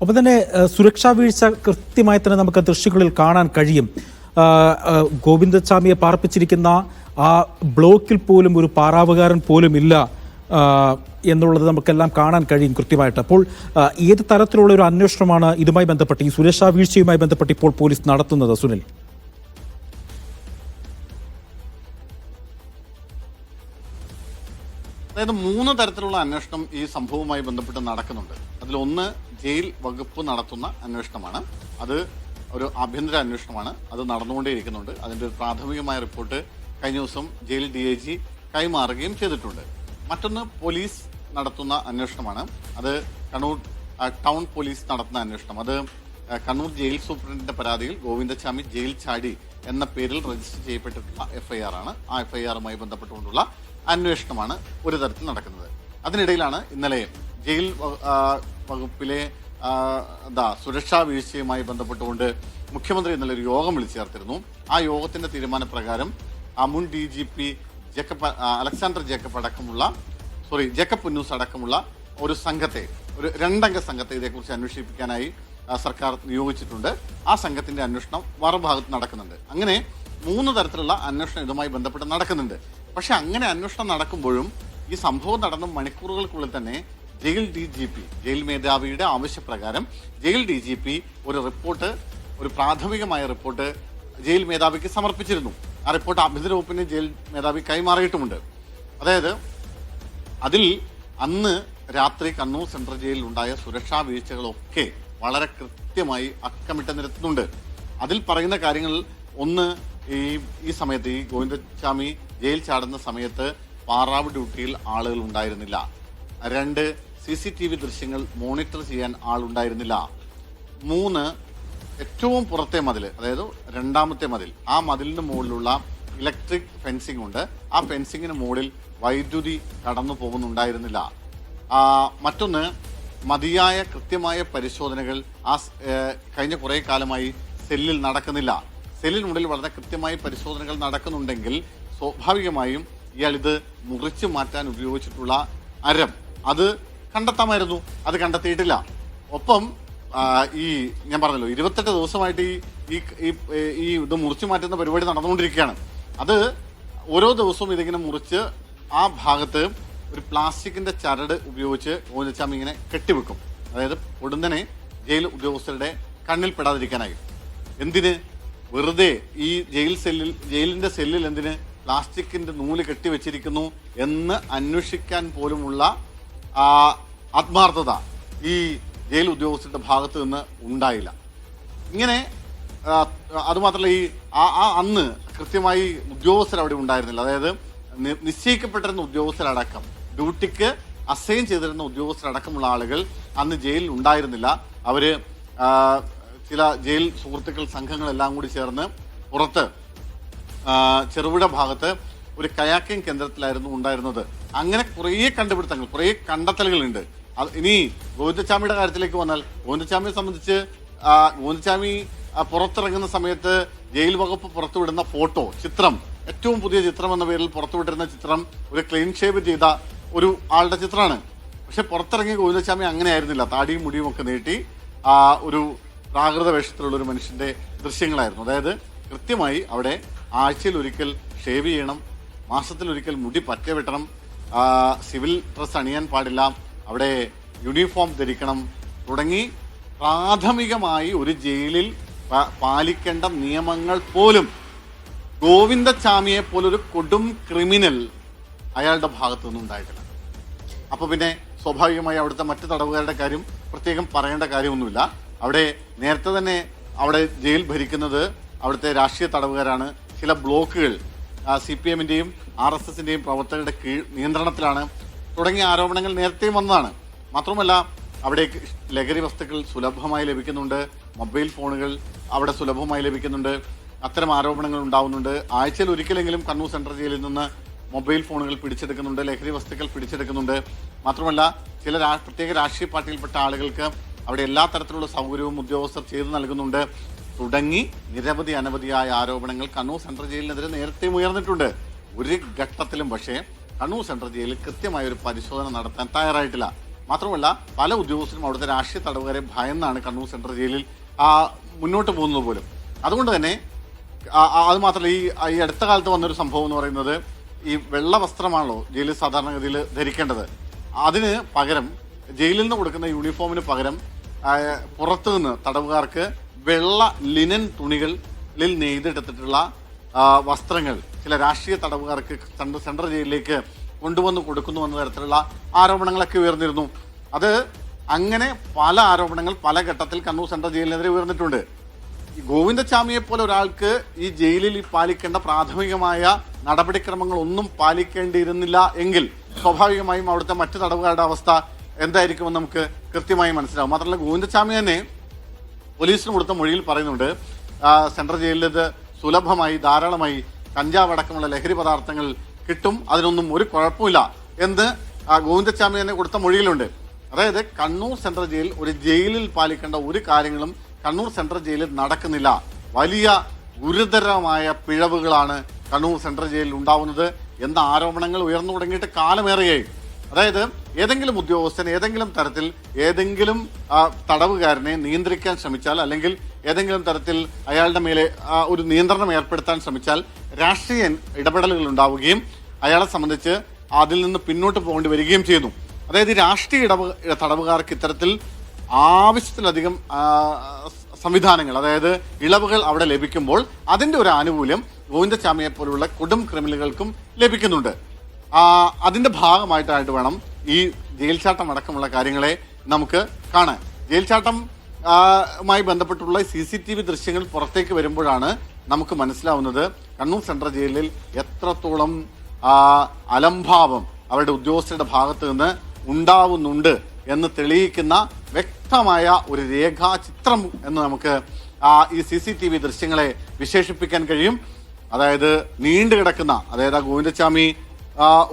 ഒപ്പം തന്നെ സുരക്ഷാ വീഴ്ച കൃത്യമായി തന്നെ നമുക്ക് ദൃശ്യങ്ങളിൽ കാണാൻ കഴിയും. ഗോവിന്ദസ്വാമിയെ പാർപ്പിച്ചിരിക്കുന്ന ആ ബ്ലോക്കിൽ പോലും ഒരു പാറാവുകാരൻ പോലും ഇല്ല എന്നുള്ളത് നമുക്കെല്ലാം കാണാൻ കഴിയും കൃത്യമായിട്ട്. അപ്പോൾ ഏത് തരത്തിലുള്ള ഒരു അന്വേഷണമാണ് ഇതുമായി ബന്ധപ്പെട്ട്, ഈ സുരക്ഷാ വീഴ്ചയുമായി ബന്ധപ്പെട്ട് ഇപ്പോൾ പോലീസ് നടത്തുന്നത്, സുനിൽ? അതായത് 3 തരത്തിലുള്ള അന്വേഷണം ഈ സംഭവവുമായി ബന്ധപ്പെട്ട് നടക്കുന്നുണ്ട്. അതിലൊന്ന് ജയിൽ വകുപ്പ് നടത്തുന്ന അന്വേഷണമാണ്. അത് ഒരു ആഭ്യന്തര അന്വേഷണമാണ്. അത് നടന്നുകൊണ്ടേയിരിക്കുന്നുണ്ട്. അതിൻ്റെ ഒരു പ്രാഥമികമായ റിപ്പോർട്ട് കഴിഞ്ഞ ദിവസം ജയിൽ DIG കൈമാറുകയും ചെയ്തിട്ടുണ്ട്. മറ്റൊന്ന് പോലീസ് നടത്തുന്ന അന്വേഷണമാണ്. അത് കണ്ണൂർ ടൗൺ പോലീസ് നടത്തുന്ന അന്വേഷണം. അത് കണ്ണൂർ ജയിൽ സൂപ്രണ്ടിന്റെ പരാതിയിൽ ഗോവിന്ദസ്വാമി ജയിൽ ചാടി എന്ന പേരിൽ രജിസ്റ്റർ ചെയ്യപ്പെട്ടിട്ടുള്ള FIR ആണ്. ആ FIR-മായി ബന്ധപ്പെട്ടുകൊണ്ടുള്ള അന്വേഷണമാണ് ഒരു തരത്തിൽ നടക്കുന്നത്. അതിനിടയിലാണ് ഇന്നലെ ജയിൽ വകുപ്പിലെ സുരക്ഷാ വീഴ്ചയുമായി ബന്ധപ്പെട്ടുകൊണ്ട് മുഖ്യമന്ത്രി ഇന്നലെ ഒരു യോഗം വിളിച്ചു ചേർത്തിരുന്നു. ആ യോഗത്തിന്റെ തീരുമാനപ്രകാരം മുൻ DGP അലക്സാണ്ടർ ജേക്കബ് പുന്നൂസ് അടക്കമുള്ള ഒരു സംഘത്തെ, ഒരു 2 അംഗ സംഘത്തെ ഇതേക്കുറിച്ച് അന്വേഷിപ്പിക്കാനായി സർക്കാർ നിയോഗിച്ചിട്ടുണ്ട്. ആ സംഘത്തിന്റെ അന്വേഷണം മറുഭാഗത്ത് നടക്കുന്നുണ്ട്. അങ്ങനെ 3 തരത്തിലുള്ള അന്വേഷണം ഇതുമായി ബന്ധപ്പെട്ട് നടക്കുന്നുണ്ട്. പക്ഷെ അങ്ങനെ അന്വേഷണം നടക്കുമ്പോഴും ഈ സംഭവം നടന്ന മണിക്കൂറുകൾക്കുള്ളിൽ തന്നെ ജയിൽ DGP, ജയിൽ മേധാവിയുടെ ആവശ്യപ്രകാരം ജയിൽ DGP ഒരു പ്രാഥമികമായ റിപ്പോർട്ട് ജയിൽ മേധാവിക്ക് സമർപ്പിച്ചിരുന്നു. ആ റിപ്പോർട്ട് ആഭ്യന്തര വകുപ്പിന് ജയിൽ മേധാവി കൈമാറിയിട്ടുമുണ്ട്. അതായത് അതിൽ അന്ന് രാത്രി കണ്ണൂർ സെൻട്രൽ ജയിലിൽ ഉണ്ടായ സുരക്ഷാ വീഴ്ചകളൊക്കെ വളരെ കൃത്യമായി അക്കമിട്ട് നിരത്തുന്നുണ്ട്. അതിൽ പറയുന്ന കാര്യങ്ങൾ, ഒന്ന്, ഈ സമയത്ത് ഈ ഗോവിന്ദസ്വാമി ജയിൽ ചാടുന്ന സമയത്ത് പാറാവ് ഡ്യൂട്ടിയിൽ ആളുകൾ ഉണ്ടായിരുന്നില്ല. 2, CCTV ദൃശ്യങ്ങൾ മോണിറ്റർ ചെയ്യാൻ ആളുണ്ടായിരുന്നില്ല. 3, ഏറ്റവും പുറത്തെ മതിൽ, അതായത് 2ാമത്തെ മതിൽ, ആ മതിലിന് മുകളിലുള്ള ഇലക്ട്രിക് ഫെൻസിംഗ് ഉണ്ട്. ആ ഫെൻസിങ്ങിന് മുകളിൽ വൈദ്യുതി കടന്നു പോകുന്നുണ്ടായിരുന്നില്ല. മറ്റൊന്ന്, മതിയായ കൃത്യമായ പരിശോധനകൾ കഴിഞ്ഞ കുറേ കാലമായി സെല്ലിൽ നടക്കുന്നില്ല. സെല്ലിനുള്ളിൽ വളരെ കൃത്യമായി പരിശോധനകൾ നടക്കുന്നുണ്ടെങ്കിൽ സ്വാഭാവികമായും ഇയാൾ ഇത് മുറിച്ചു മാറ്റാൻ ഉപയോഗിച്ചിട്ടുള്ള അരം അത് കണ്ടെത്താമായിരുന്നു. അത് കണ്ടെത്തിയിട്ടില്ല. ഒപ്പം ഞാൻ പറഞ്ഞല്ലോ, 28 ദിവസമായിട്ട് ഈ ഇത് മുറിച്ചു മാറ്റുന്ന പരിപാടി നടന്നുകൊണ്ടിരിക്കുകയാണ്. അത് ഓരോ ദിവസവും ഇതിങ്ങനെ മുറിച്ച് ആ ഭാഗത്ത് ഒരു പ്ലാസ്റ്റിക്കിന്റെ ചരട് ഉപയോഗിച്ച് ഗോവിന്ദസ്വാമി ഇങ്ങനെ കെട്ടിവെക്കും. അതായത് പൊടുന്നനെ ജയിൽ ഉദ്യോഗസ്ഥരുടെ കണ്ണിൽ പെടാതിരിക്കാനായി. എന്തിന്? വെറുതെ ഈ ജയിലിന്റെ സെല്ലിൽ എന്തിന് പ്ലാസ്റ്റിക്കിന്റെ നൂല് കെട്ടിവെച്ചിരിക്കുന്നു എന്ന് അന്വേഷിക്കാൻ പോലുമുള്ള ആത്മാർത്ഥത ഈ ജയിൽ ഉദ്യോഗസ്ഥരുടെ ഭാഗത്ത് നിന്ന് ഉണ്ടായില്ല. ഇങ്ങനെ അതുമാത്രമല്ല, അന്ന് കൃത്യമായി ഉദ്യോഗസ്ഥർ അവിടെ ഉണ്ടായിരുന്നില്ല. അതായത് നിശ്ചയിക്കപ്പെട്ടിരുന്ന ഉദ്യോഗസ്ഥരടക്കം, ഡ്യൂട്ടിക്ക് അസൈൻ ചെയ്തിരുന്ന ഉദ്യോഗസ്ഥരടക്കമുള്ള ആളുകൾ അന്ന് ജയിലിൽ ഉണ്ടായിരുന്നില്ല. അവര് ചില ജയിൽ സുഹൃത്തുക്കൾ സംഘങ്ങളെല്ലാം കൂടി ചേർന്ന് പുറത്ത് ചെറുപുഴ ഭാഗത്ത് ഒരു കയാക്കിംഗ് കേന്ദ്രത്തിലായിരുന്നു ഉണ്ടായിരുന്നത്. അങ്ങനെ കുറേ കണ്ടുപിടുത്തങ്ങൾ, കുറേ കണ്ടെത്തലുകളുണ്ട്. ഇനി ഗോവിന്ദസ്വാമിയുടെ കാര്യത്തിലേക്ക് വന്നാൽ, ഗോവിന്ദസ്വാമിയെ സംബന്ധിച്ച് ഗോവിന്ദസ്വാമി പുറത്തിറങ്ങുന്ന സമയത്ത് ജയിൽ വകുപ്പ് പുറത്തുവിടുന്ന ചിത്രം, ഏറ്റവും പുതിയ ചിത്രം എന്ന പേരിൽ പുറത്തുവിട്ടിരുന്ന ചിത്രം ഒരു ക്ലീൻ ഷേവ് ചെയ്ത ഒരു ആളുടെ ചിത്രമാണ്. പക്ഷെ പുറത്തിറങ്ങിയ ഗോവിന്ദസ്വാമി അങ്ങനെ ആയിരുന്നില്ല. താടിയും മുടിയും ഒക്കെ നീട്ടി ഒരു പ്രാകൃത വേഷത്തിലുള്ള ഒരു മനുഷ്യന്റെ ദൃശ്യങ്ങളായിരുന്നു. അതായത് കൃത്യമായി അവിടെ ആഴ്ചയിൽ ഒരിക്കൽ ഷേവ് ചെയ്യണം, മാസത്തിലൊരിക്കൽ മുടി പറ്റ വെട്ടണം, സിവിൽ ഡ്രസ് അണിയാൻ പാടില്ല, അവിടെ യൂണിഫോം ധരിക്കണം തുടങ്ങി പ്രാഥമികമായി ഒരു ജയിലിൽ പാലിക്കേണ്ട നിയമങ്ങൾ പോലും ഗോവിന്ദസ്വാമിയെ പോലൊരു കൊടും ക്രിമിനൽ അയാളുടെ ഭാഗത്തു നിന്നും ഉണ്ടായിട്ടില്ല. അപ്പൊ പിന്നെ സ്വാഭാവികമായി അവിടുത്തെ മറ്റു തടവുകാരുടെ കാര്യം പ്രത്യേകം പറയേണ്ട കാര്യമൊന്നുമില്ല. അവിടെ നേരത്തെ തന്നെ അവിടെ ജയിൽ ഭരിക്കുന്നത് അവിടുത്തെ രാഷ്ട്രീയ തടവുകാരാണ്. ചില ബ്ലോക്കുകൾ CPM-ന്റെയും RSS-ന്റെയും പ്രവർത്തകരുടെ നിയന്ത്രണത്തിലാണ് തുടങ്ങിയ ആരോപണങ്ങൾ നേരത്തെയും വന്നതാണ്. മാത്രമല്ല, അവിടെ ലഹരി വസ്തുക്കൾ സുലഭമായി ലഭിക്കുന്നുണ്ട്, മൊബൈൽ ഫോണുകൾ അവിടെ സുലഭമായി ലഭിക്കുന്നുണ്ട്. അത്തരം ആരോപണങ്ങൾ ഉണ്ടാവുന്നുണ്ട്. ആഴ്ചയിൽ ഒരിക്കലെങ്കിലും കണ്ണൂർ സെൻട്രൽ ജയിലിൽ നിന്ന് മൊബൈൽ ഫോണുകൾ പിടിച്ചെടുക്കുന്നുണ്ട്, ലഹരി വസ്തുക്കൾ പിടിച്ചെടുക്കുന്നുണ്ട്. മാത്രമല്ല, ചില പ്രത്യേക രാഷ്ട്രീയ പാർട്ടിയിൽപ്പെട്ട ആളുകൾക്ക് അവിടെ എല്ലാ തരത്തിലുള്ള സൗകര്യവും ഉദ്യോഗസ്ഥർ ചെയ്തു നൽകുന്നുണ്ട് തുടങ്ങി അനവധിയായ ആരോപണങ്ങൾ കണ്ണൂർ സെൻട്രൽ ജയിലിനെതിരെ നേരത്തെയും ഉയർന്നിട്ടുണ്ട്. ഒരു ഘട്ടത്തിലും പക്ഷേ കണ്ണൂർ സെൻട്രൽ ജയിലിൽ കൃത്യമായ ഒരു പരിശോധന നടത്താൻ തയ്യാറായിട്ടില്ല. മാത്രമല്ല പല ഉദ്യോഗസ്ഥരും അവിടുത്തെ രാഷ്ട്രീയ തടവുകാരെ ഭയന്നാണ് കണ്ണൂർ സെൻട്രൽ ജയിലിൽ മുന്നോട്ട് പോകുന്നത് പോലും. അതുകൊണ്ട് തന്നെ അത് മാത്രമല്ല, ഈ അടുത്ത കാലത്ത് വന്നൊരു സംഭവം എന്ന് പറയുന്നത്, ഈ വെള്ള വസ്ത്രമാണല്ലോ ജയിലിൽ സാധാരണഗതിയിൽ ധരിക്കേണ്ടത്. അതിന് പകരം ജയിലിൽ നിന്ന് കൊടുക്കുന്ന യൂണിഫോമിന് പകരം പുറത്തു നിന്ന് തടവുകാർക്ക് വെള്ള ലിനൻ തുണികളിൽ നെയ്തെടുത്തിട്ടുള്ള വസ്ത്രങ്ങൾ ചില രാഷ്ട്രീയ തടവുകാർക്ക് സെൻട്രൽ ജയിലിലേക്ക് കൊണ്ടുവന്ന് കൊടുക്കുന്നു എന്ന തരത്തിലുള്ള ആരോപണങ്ങളൊക്കെ ഉയർന്നിരുന്നു. അത് അങ്ങനെ പല ആരോപണങ്ങൾ പല ഘട്ടത്തിൽ കണ്ണൂർ സെൻട്രൽ ജയിലിനെതിരെ ഉയർന്നിട്ടുണ്ട്. ഈ ഗോവിന്ദചാമിയെ പോലെ ഒരാൾക്ക് ഈ ജയിലിൽ പാലിക്കേണ്ട പ്രാഥമികമായ നടപടിക്രമങ്ങൾ ഒന്നും പാലിക്കേണ്ടിയിരുന്നില്ല എങ്കിൽ സ്വാഭാവികമായും അവിടുത്തെ മറ്റു തടവുകാരുടെ അവസ്ഥ എന്തായിരിക്കുമെന്ന് നമുക്ക് കൃത്യമായി മനസ്സിലാവും. മാത്രമല്ല, ഗോവിന്ദചാമി തന്നെ പോലീസിന് കൊടുത്ത മൊഴിയിൽ പറയുന്നുണ്ട്, സെൻട്രൽ ജയിലിൽ ഇത് സുലഭമായി ധാരാളമായി കഞ്ചാവ് അടക്കമുള്ള ലഹരി പദാർത്ഥങ്ങൾ കിട്ടും, അതിനൊന്നും ഒരു കുഴപ്പമില്ല എന്ന് ഗോവിന്ദചാമി തന്നെ കൊടുത്ത മൊഴിയിലുണ്ട്. അതായത് കണ്ണൂർ സെൻട്രൽ ജയിൽ ഒരു ജയിലിൽ പാലിക്കേണ്ട ഒരു കാര്യങ്ങളും കണ്ണൂർ സെൻട്രൽ ജയിലിൽ നടക്കുന്നില്ല. വലിയ ഗുരുതരമായ പിഴവുകളാണ് കണ്ണൂർ സെൻട്രൽ ജയിലിൽ ഉണ്ടാവുന്നത് എന്ന ആരോപണങ്ങൾ ഉയർന്നു തുടങ്ങിയിട്ട് കാലമേറെയായി. അതായത് ഏതെങ്കിലും ഉദ്യോഗസ്ഥൻ ഏതെങ്കിലും തരത്തിൽ ഏതെങ്കിലും തടവുകാരനെ നിയന്ത്രിക്കാൻ ശ്രമിച്ചാൽ, അല്ലെങ്കിൽ ഏതെങ്കിലും തരത്തിൽ അയാളുടെ മേലെ ഒരു നിയന്ത്രണം ഏർപ്പെടുത്താൻ ശ്രമിച്ചാൽ രാഷ്ട്രീയ ഇടപെടലുകൾ ഉണ്ടാവുകയും അയാളെ സംബന്ധിച്ച് അതിൽ നിന്ന് പിന്നോട്ട് പോകേണ്ടി വരികയും ചെയ്യുന്നു. അതായത് രാഷ്ട്രീയ തടവുകാർക്ക് ഇത്തരത്തിൽ ആവശ്യത്തിലധികം സംവിധാനങ്ങൾ, അതായത് ഇളവുകൾ അവിടെ ലഭിക്കുമ്പോൾ അതിന്റെ ഒരു ആനുകൂല്യം ഗോവിന്ദചാമിയെ പോലുള്ള കൊടും ക്രിമിനലുകൾക്കും ലഭിക്കുന്നുണ്ട്. അതിന്റെ ഭാഗമായിട്ടായിട്ട് വേണം ഈ ജയിൽ ചാട്ടം അടക്കമുള്ള കാര്യങ്ങളെ നമുക്ക് കാണാൻ. ജയിൽ ചാട്ടമായി ബന്ധപ്പെട്ടുള്ള CCTV ദൃശ്യങ്ങൾ പുറത്തേക്ക് വരുമ്പോഴാണ് നമുക്ക് മനസ്സിലാവുന്നത് കണ്ണൂർ സെൻട്രൽ ജയിലിൽ എത്രത്തോളം അലംഭാവം അവരുടെ ഉദ്യോഗസ്ഥരുടെ ഭാഗത്ത് നിന്ന് ഉണ്ടാവുന്നുണ്ട് എന്ന് തെളിയിക്കുന്ന വ്യക്തമായ ഒരു രേഖാചിത്രം എന്ന് നമുക്ക് ഈ CCTV ദൃശ്യങ്ങളെ വിശേഷിപ്പിക്കാൻ കഴിയും. അതായത് നീണ്ടു കിടക്കുന്ന, അതായത് ഗോവിന്ദചാമി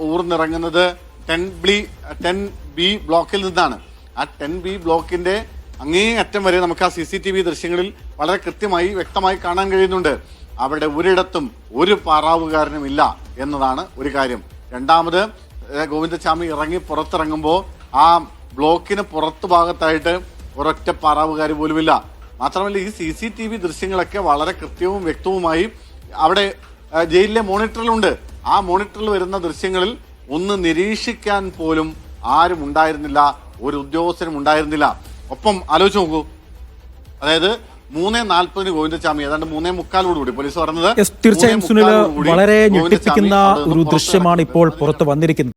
ഊർന്നിറങ്ങുന്നത് 10B ബ്ലോക്കിൽ നിന്നാണ്. ആ 10B ബ്ലോക്കിന്റെ അങ്ങേ അറ്റം വരെ നമുക്ക് ആ CCTV ദൃശ്യങ്ങളിൽ വളരെ കൃത്യമായി വ്യക്തമായി കാണാൻ കഴിയുന്നുണ്ട്. അവിടെ ഒരിടത്തും ഒരു പാറാവുകാരനും ഇല്ല എന്നതാണ് ഒരു കാര്യം. രണ്ടാമത്, ഗോവിന്ദചാമി പുറത്തിറങ്ങുമ്പോൾ ആ ബ്ലോക്കിന് പുറത്തു ഭാഗത്തായിട്ട് ഒരൊറ്റ പാറാവുകാർ പോലുമില്ല. മാത്രമല്ല, ഈ CCTV ദൃശ്യങ്ങളൊക്കെ വളരെ കൃത്യവും വ്യക്തവുമായി അവിടെ ജയിലിലെ മോണിറ്ററിലുണ്ട്. ആ മോണിറ്ററിൽ വരുന്ന ദൃശ്യങ്ങളിൽ ഒന്ന് നിരീക്ഷിക്കാൻ പോലും ആരും ഉണ്ടായിരുന്നില്ല, ഒരു ഉദ്യോഗസ്ഥനും ഉണ്ടായിരുന്നില്ല. ഒപ്പം ആലോചിച്ച് നോക്കൂ, അതായത് 3:40 ഗോവിന്ദചാമി ഏതാണ്ട് 3:45 പോലീസ് പറഞ്ഞത്. തീർച്ചയായും സുനിൽ, വളരെ ഞെട്ടിപ്പിക്കുന്ന ഒരു ദൃശ്യമാണ് ഇപ്പോൾ പുറത്ത് വന്നിരിക്കുന്നത്.